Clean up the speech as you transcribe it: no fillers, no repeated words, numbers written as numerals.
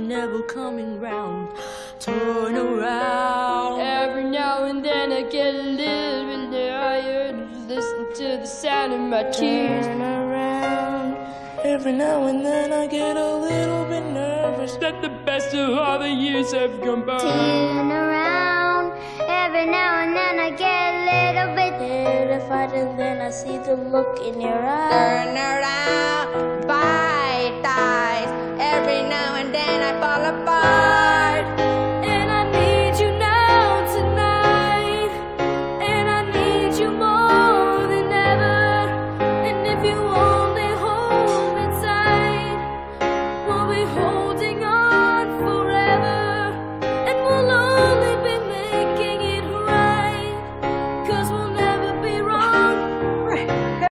never coming round. Turn around. Every now and then I get a little bit tired. Listen to the sound of my tears. Turn around. Every now and then I get a little bit nervous That the best of all the years have gone by. Turn around. Every now and then I get a little bit terrified, and then I see the look in your eyes. Turn around, bite eyes. Every now and then I fall apart.